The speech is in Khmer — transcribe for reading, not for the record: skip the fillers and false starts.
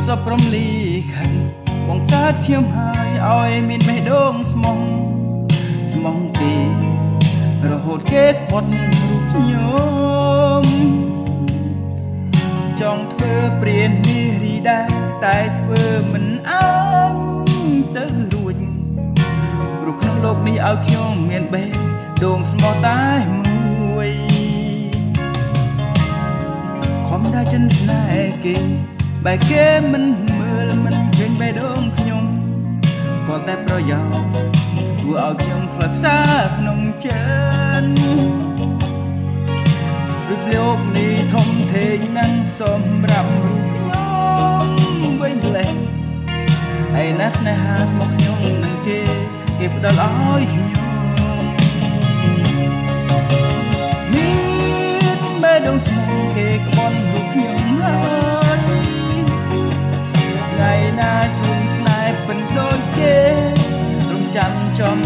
សពរំលីខិនបង្កើតខ្ញុំហើយឲ្យមានបេះដូងស្មងគេរហូតគេខ្វាត់រូបខ្ញុំចង់ធ្វើព្រាននារីដែរតែធ្វើមិនអើញទៅរួចព្រោះក្នុងโลกនេះឲ្យខ្ញុំមានបេះដូងស្មោះតែមួយខំដែរចិនស្នេហ៍គេបែកគេមិនមើលមិនឃើញបេះដូងខ្ញុំក៏តែប្រយោជន៍ធ្វើឲ្យខ្ញុំខ្លាចផ្សាក្នុងចិត្តរូបលោកនេះធំធេងណាស់សម្រាប់រូបខ្ញុំវិញម្លេះឯណាស្នេហាស្មោះខ្ញុំនឹងគេផ្ដល់ឲ្យខ្ញុំមានបេះដូងស្មោះគេក្បន់រូបខ្ញុំហើយថ្ងៃណាជួបស្នេហ៍ពិនដូចគេរំចាំចំ